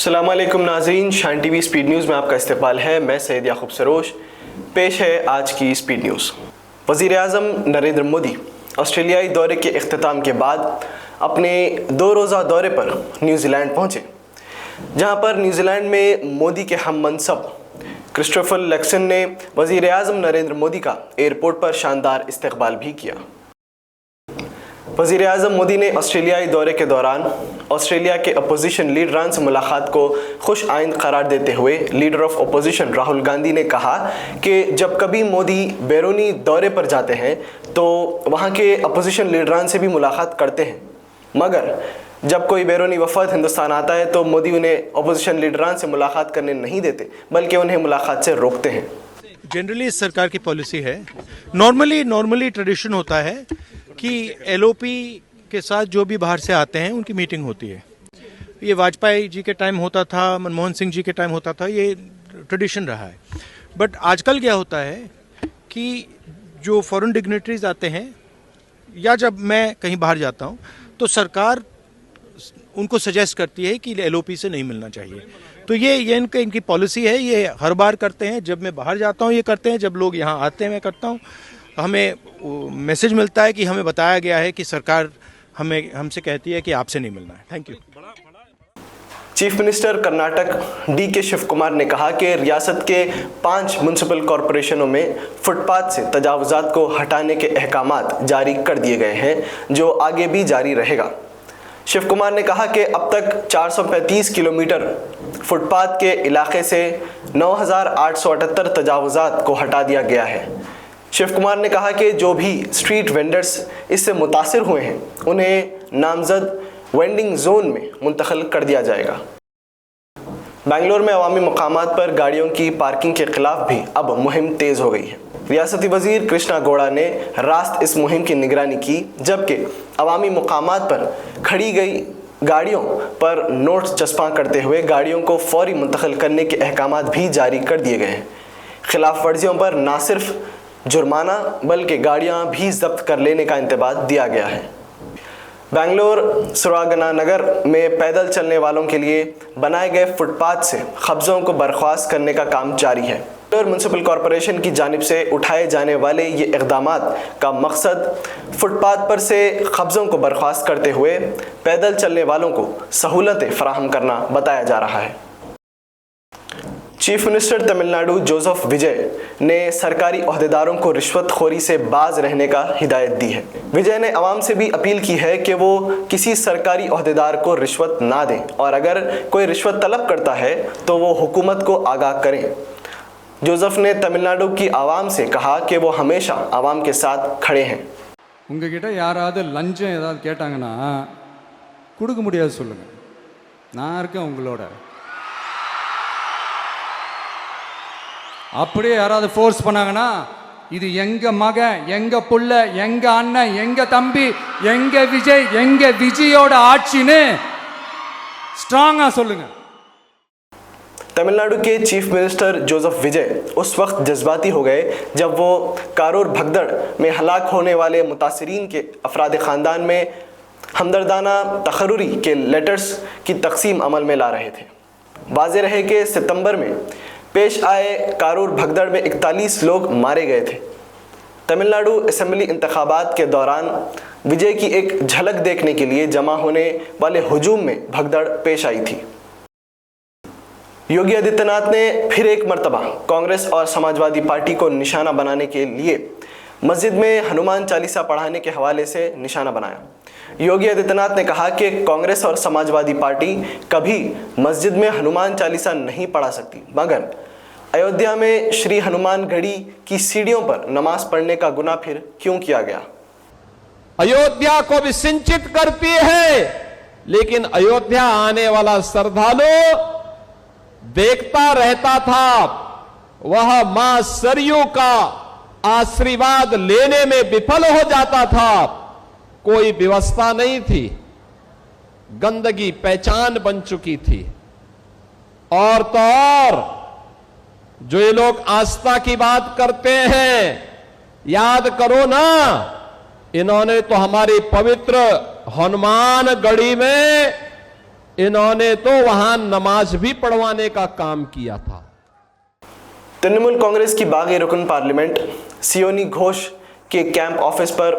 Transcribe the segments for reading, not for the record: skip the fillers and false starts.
अस्सलाम वालेकुम नाज़रीन, शान टीवी स्पीड न्यूज़ में आपका इस्तकबाल है। मैं सैयद याकूब सरोश। पेश है आज की स्पीड न्यूज़। वज़ीर आज़म नरेंद्र मोदी ऑस्ट्रेलियाई दौरे के इख्तिताम के बाद अपने 2 रोज़ा दौरे पर न्यूज़ीलैंड पहुँचे, जहाँ पर न्यूज़ीलैंड में मोदी के हम मनसब क्रिस्टोफर लक्सन ने वज़ीर आज़म नरेंद्र मोदी का एयरपोर्ट पर शानदार इस्तकबाल भी किया। वज़ीर आज़म मोदी ने ऑस्ट्रेलियाई दौरे के दौरान ऑस्ट्रेलिया के अपोजिशन लीडरान से मुलाकात को खुश आइंद करार देते हुए leader of opposition Rahul Gandhi ने कहा कि जब कभी मोदी बैरूनी दौरे पर जाते हैं तो वहाँ के अपोजिशन लीडरान से भी मुलाकात करते हैं, मगर जब कोई बैरूनी वफद हिंदुस्तान आता है तो मोदी उन्हें अपोजिशन लीडरान से मुलाकात करने नहीं देते, बल्कि उन्हें मुलाकात से रोकते हैं। जनरली इस सरकार की पॉलिसी है, नॉर्मली ट्रेडिशन होता है कि एलओपी के साथ जो भी बाहर से आते हैं उनकी मीटिंग होती है। ये वाजपेयी जी के टाइम होता था, मनमोहन सिंह जी के टाइम होता था, ये ट्रेडिशन रहा है। बट आजकल क्या होता है कि जो फॉरेन डिग्नेटरीज आते हैं या जब मैं कहीं बाहर जाता हूँ तो सरकार उनको सजेस्ट करती है कि एलओपी से नहीं मिलना चाहिए। तो ये इनकी पॉलिसी है, ये हर बार करते हैं। जब मैं बाहर जाता हूँ ये करते हैं, जब लोग यहाँ आते हैं मैं करता हूँ। हमें मैसेज मिलता है कि हमें बताया गया है कि सरकार हमसे कहती है कि आपसे नहीं मिलना है। Thank you. Chief minister Karnataka DK. Shiva Kumar ने कहा कि रियासत के 5 म्युनिसिपल कॉरपोरेशनों में फुटपाथ से तजावुजात को हटाने के अहकामात जारी कर दिए गए हैं, जो आगे भी जारी रहेगा। शिव कुमार ने कहा कि अब तक 435 किलोमीटर फुटपाथ के इलाके से 9,878 तजावुजात को हटा दिया गया है। शिव कुमार ने कहा कि जो भी स्ट्रीट वेंडर्स इससे मुतासिर हुए हैं उन्हें नामजद वेंडिंग जोन में मुंतकिल कर दिया जाएगा। बेंगलोर में अवामी मकामात पर गाड़ियों की पार्किंग के खिलाफ भी अब मुहिम तेज़ हो गई है। रियासती वजीर कृष्णा गौड़ा ने रास्त इस मुहिम की निगरानी की, जबकि अवामी मकामात पर खड़ी गई गाड़ियों पर नोट्स चस्पा करते हुए गाड़ियों को फौरी मुंतकिल करने के अहकामात भी जारी कर दिए गए हैं। खिलाफ वर्जियों पर न सिर्फ जुर्माना बल्कि गाड़ियां भी जब्त कर लेने का इंतबाह दिया गया है। बेंगलोर सुरागना नगर में पैदल चलने वालों के लिए बनाए गए फुटपाथ से कब्ज़ों को बर्खास्त करने का काम जारी है। बेंगलोर म्युनिसिपल कॉरपोरेशन की जानिब से उठाए जाने वाले ये इक़दामात का मकसद फुटपाथ पर से कब्ज़ों को बर्खास्त करते हुए पैदल चलने वालों को सहूलतें फराहम करना बताया जा रहा है। चीफ मिनिस्टर तमिलनाडु जोसेफ विजय ने सरकारी ओहदेदारों को रिश्वतखोरी से बाज रहने का हिदायत दी है। विजय ने अवाम से भी अपील की है कि वो किसी सरकारी ओहदेदार को रिश्वत ना दें और अगर कोई रिश्वत तलब करता है तो वो हुकूमत को आगाह करें। जोसेफ ने तमिलनाडु की आवाम से कहा कि वो हमेशा आवाम के साथ खड़े हैं। உங்ககிட்ட யாராவது லஞ்சம் ஏதாவது கேட்டாங்கன்னா கொடுக்க முடியாது சொல்லுங்க, நான் இருக்கேன் உங்களோட। அப்படியே யாராவது ஃபோர்ஸ் பண்ணாங்கன்னா இது எங்க மகன், எங்க புள்ள, எங்க அண்ணன், எங்க தம்பி, எங்க விஜய், எங்க விஜயோட ஆட்சின்னு ஸ்ட்ராங்கா சொல்லுங்க। तमिलनाडु के चीफ मिनिस्टर जोसेफ विजय उस वक्त जज्बाती हो गए जब वो कारूर भगदड़ में हलाक होने वाले मुतासरीन के अफराद ख़ानदान में हमदर्दाना तकर्रुरी के लेटर्स की तकसीम अमल में ला रहे थे। वाज़ेह रहे कि सितंबर में पेश आए कारूर भगदड़ में 41 लोग मारे गए थे। तमिलनाडु असेंबली इंतखाबात के दौरान विजय की एक झलक देखने के लिए जमा होने वाले हुजूम में भगदड़ पेश आई थी। योगी आदित्यनाथ ने फिर एक मर्तबा कांग्रेस और समाजवादी पार्टी को निशाना बनाने के लिए मस्जिद में हनुमान चालीसा पढ़ाने के हवाले से निशाना बनाया। योगी आदित्यनाथ ने कहा कि कांग्रेस और समाजवादी पार्टी कभी मस्जिद में हनुमान चालीसा नहीं पढ़ा सकती, मगर अयोध्या में श्री हनुमान गढ़ी की सीढ़ियों पर नमाज पढ़ने का गुनाह फिर क्यों किया गया। अयोध्या को भी सिंचित करती है, लेकिन अयोध्या आने वाला श्रद्धालु देखता रहता था, वह मां सरयू का आशीर्वाद लेने में विफल हो जाता था। कोई व्यवस्था नहीं थी, गंदगी पहचान बन चुकी थी। और तो और जो ये लोग आस्था की बात करते हैं, याद करो ना, इन्होंने तो हमारी पवित्र हनुमान गढ़ी में इन्होंने तो वहां नमाज भी पढ़वाने का काम किया था। तृणमूल कांग्रेस की बागी रुकन पार्लियामेंट सियोनी घोष के कैंप ऑफिस पर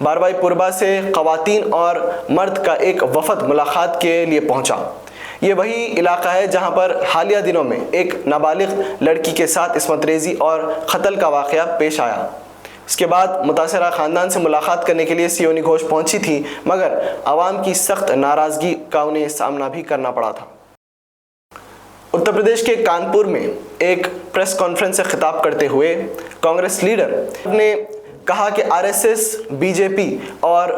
बारवाईपुरबा से खवातीन और मर्द का एक वफद मुलाकात के लिए पहुंचा। ये वही इलाका है जहां पर हालिया दिनों में एक नाबालिग लड़की के साथ इस्मत रेजी और कत्ल का वाक़या पेश आया। इसके बाद मुतासरा ख़ानदान से मुलाकात करने के लिए सियोनी घोष पहुंची थी, मगर आवाम की सख्त नाराज़गी का उन्हें सामना भी करना पड़ा था। उत्तर प्रदेश के कानपुर में एक प्रेस कॉन्फ्रेंस से खिताब करते हुए कांग्रेस लीडर ने कहा कि आरएसएस, बीजेपी और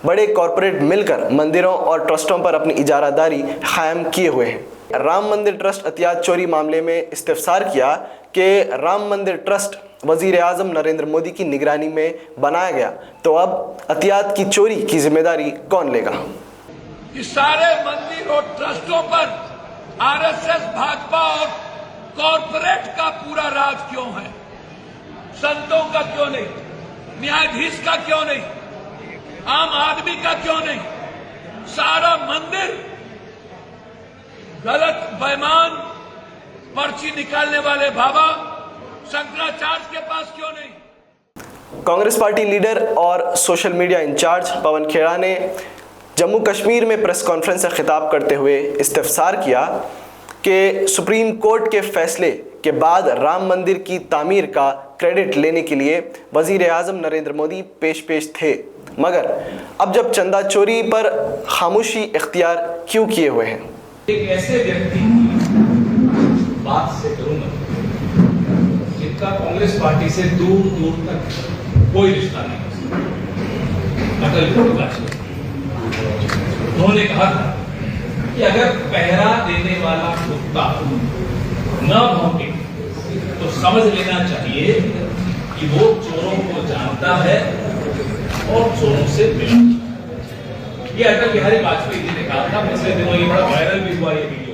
बड़े कॉरपोरेट मिलकर मंदिरों और ट्रस्टों पर अपनी इजारादारी कायम किए हुए हैं। राम मंदिर ट्रस्ट अतियात चोरी मामले में इस्तिफसार किया कि राम मंदिर ट्रस्ट वजीर आज़म नरेंद्र मोदी की निगरानी में बनाया गया, तो अब अतियात की चोरी की जिम्मेदारी कौन लेगा? कि सारे मंदिर और ट्रस्टों पर आरएसएस, भाजपा और कॉरपोरेट का पूरा राज क्यों है? संतों का क्यों नहीं? न्यायाधीश का क्यों नहीं? आम आदमी का क्यों नहीं? सारा मंदिर गलत बेईमान पर्ची निकालने वाले बाबा शंकराचार्य के पास क्यों नहीं? कांग्रेस पार्टी लीडर और social media in charge Pawan Khera ने जम्मू कश्मीर में प्रेस कॉन्फ्रेंस से खिताब करते हुए इस्तिफसार किया कि सुप्रीम कोर्ट के फैसले के बाद राम मंदिर की तामीर का क्रेडिट लेने के लिए वजीर आज़म नरेंद्र मोदी पेश थे, मगर अब जब चंदा चोरी पर खामोशी इख्तियार क्यों किए हुए हैं? एक ऐसे व्यक्ति की बात से करूंगा जिनका कांग्रेस पार्टी से दूर दूर तक कोई रिश्ता नहीं है, अटल बिहारी वाजपेयी। उन्होंने कहा था कि अगर पहरा देने वाला कुत्ता न भौंके तो समझ लेना चाहिए कि वो चोरों को जानता है और चोरों से मिलता। ये अटल बिहारी वाजपेयी जी ने कहा था। पिछले दिनों ये बड़ा वायरल भी हुआ ये वीडियो।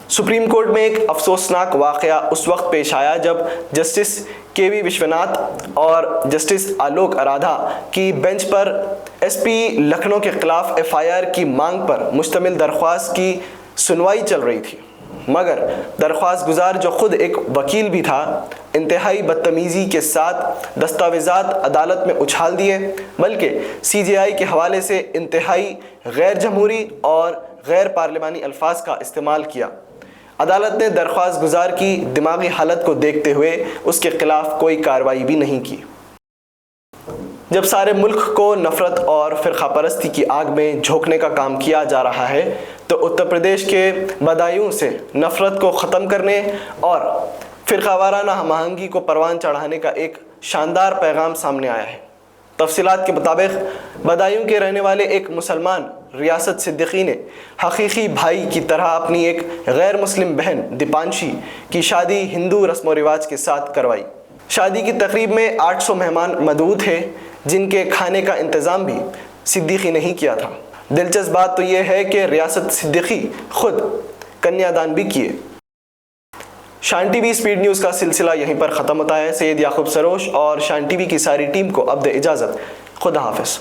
सुप्रीम कोर्ट में एक अफसोसनाक वाक़या उस वक्त पेश आया जब जस्टिस केवी विश्वनाथ और जस्टिस आलोक आराधा की बेंच पर एसपी लखनऊ के खिलाफ एफआईआर की मांग पर मुश्तमिल दरख्वास्त की सुनवाई चल रही थी, मगर दरख्वास्त गुजार जो खुद एक वकील भी था, इंतहाई बदतमीज़ी के साथ दस्तावेज़ात अदालत में उछाल दिए, बल्कि सीजेआई के हवाले से इंतहाई गैर जमहूरी और गैर पार्लिमानी अल्फाज का इस्तेमाल किया। अदालत ने दरख्वास्त गुजार की दिमागी हालत को देखते हुए उसके खिलाफ कोई कार्रवाई भी नहीं की। जब सारे मुल्क को नफरत और फिरका परस्ती की आग में झोंकने का काम किया जा रहा है, तो उत्तर प्रदेश के बदायूं से नफरत को ख़त्म करने और फिरकावाराना हमआहंगी को परवान चढ़ाने का एक शानदार पैगाम सामने आया है। तफसीलात के मुताबिक बदायूं के रहने वाले एक मुसलमान रियासत सिद्दीकी ने हकीकी भाई की तरह अपनी एक गैर मुस्लिम बहन दीपांशी की शादी हिंदू रस्म व रिवाज के साथ करवाई। शादी की तकरीब में 800 मेहमान मौजूद थे, जिनके खाने का इंतज़ाम भी सिद्दीकी ने ही किया था। दिलचस्प बात तो यह है कि रियासत सिद्दीकी खुद कन्यादान भी किए। शान टीवी स्पीड न्यूज़ का सिलसिला यहीं पर ख़त्म होता है। सैयद याकूब सरोश और शान टीवी की सारी टीम को अब दे इजाज़त। खुदा हाफिज़।